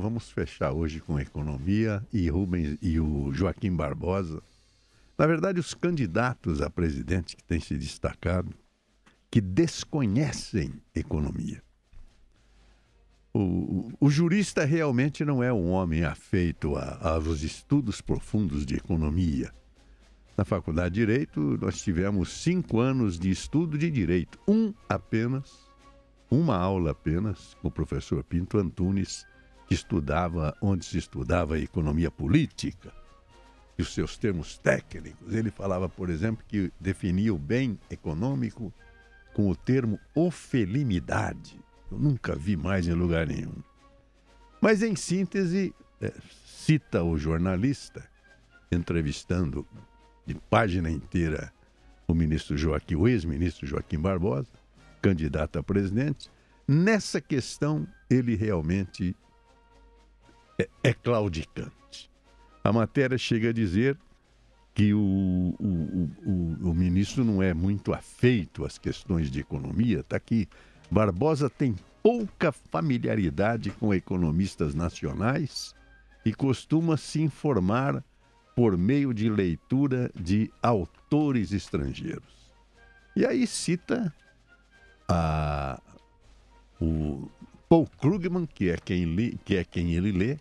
Vamos fechar hoje com economia e Rubens e o Joaquim Barbosa. Na verdade, os candidatos a presidente que têm se destacado, que desconhecem economia. O jurista realmente não é um homem afeito aos estudos profundos de economia. Na Faculdade de Direito, nós tivemos 5 anos de estudo de direito. Uma aula apenas, com o professor Pinto Antunes, que estudava onde se estudava a economia política e os seus termos técnicos. Ele falava, por exemplo, que definia o bem econômico com o termo ofelimidade. Eu nunca vi mais em lugar nenhum. Mas, em síntese, cita o jornalista, entrevistando de página inteira o ex-ministro Joaquim Barbosa, candidato a presidente. Nessa questão, ele realmente é claudicante. A matéria chega a dizer que o ministro não é muito afeito às questões de economia. Está aqui, Barbosa tem pouca familiaridade com economistas nacionais e costuma se informar por meio de leitura de autores estrangeiros. E aí cita o Paul Krugman, que é quem ele lê,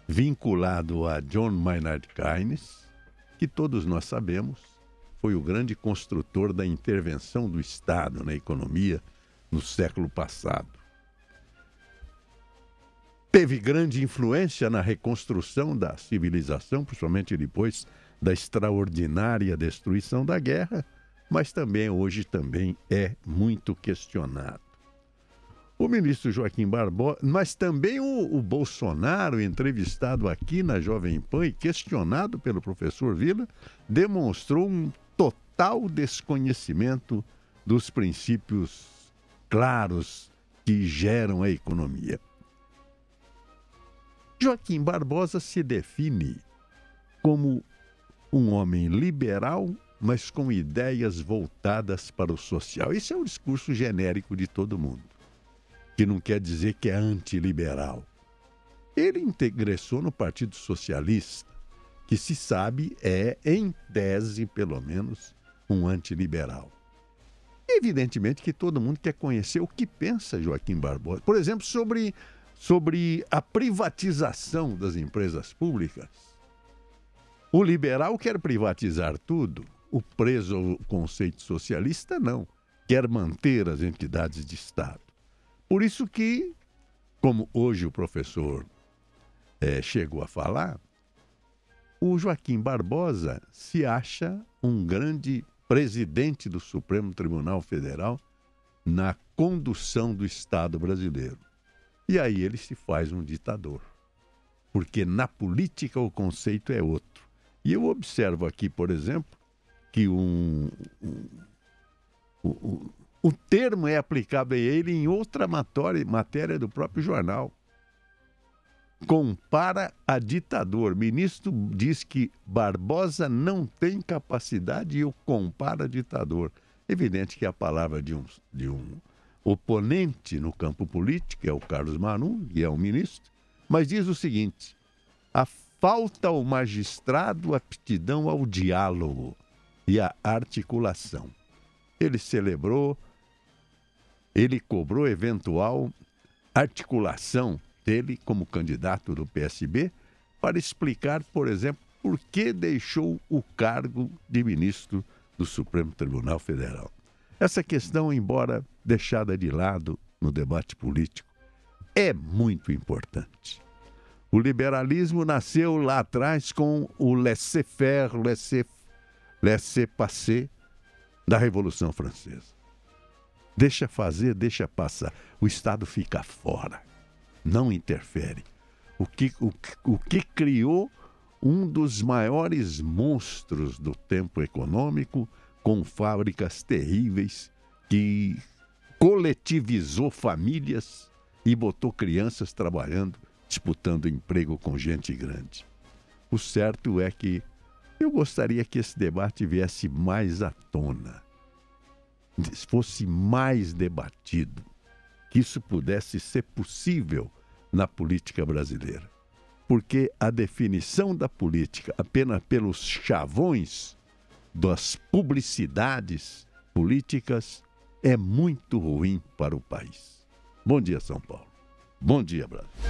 vinculado a John Maynard Keynes, que todos nós sabemos foi o grande construtor da intervenção do Estado na economia no século passado. Teve grande influência na reconstrução da civilização, principalmente depois da extraordinária destruição da guerra, mas hoje é muito questionado. O ministro Joaquim Barbosa, mas também o Bolsonaro, entrevistado aqui na Jovem Pan e questionado pelo professor Vila, demonstrou um total desconhecimento dos princípios claros que geram a economia. Joaquim Barbosa se define como um homem liberal, mas com ideias voltadas para o social. Esse é o discurso genérico de todo mundo, que não quer dizer que é antiliberal. Ele ingressou no Partido Socialista, que se sabe em tese, pelo menos, um antiliberal. Evidentemente que todo mundo quer conhecer o que pensa Joaquim Barbosa. Por exemplo, sobre a privatização das empresas públicas. O liberal quer privatizar tudo. O preso ao conceito socialista não. Quer manter as entidades de Estado. Por isso que, como hoje o professor chegou a falar, o Joaquim Barbosa se acha um grande presidente do Supremo Tribunal Federal na condução do Estado brasileiro. E aí ele se faz um ditador. Porque na política o conceito é outro. E eu observo aqui, por exemplo, que o termo é aplicável a ele em outra matéria do próprio jornal. Compara a ditador. O ministro diz que Barbosa não tem capacidade e o compara a ditador. Evidente que a palavra de um oponente no campo político é o Carlos Marum, que é o ministro, mas diz o seguinte: falta ao magistrado aptidão ao diálogo e à articulação. Ele cobrou eventual articulação dele como candidato do PSB para explicar, por exemplo, por que deixou o cargo de ministro do Supremo Tribunal Federal. Essa questão, embora deixada de lado no debate político, é muito importante. O liberalismo nasceu lá atrás com o laissez-faire, laissez-passer da Revolução Francesa. Deixa fazer, deixa passar. O Estado fica fora, não interfere. O que criou um dos maiores monstros do tempo econômico, com fábricas terríveis, que coletivizou famílias e botou crianças trabalhando, disputando emprego com gente grande. O certo é que eu gostaria que esse debate viesse mais à tona, fosse mais debatido, que isso pudesse ser possível na política brasileira. Porque a definição da política apenas pelos chavões das publicidades políticas é muito ruim para o país. Bom dia, São Paulo. Bom dia, Brasil.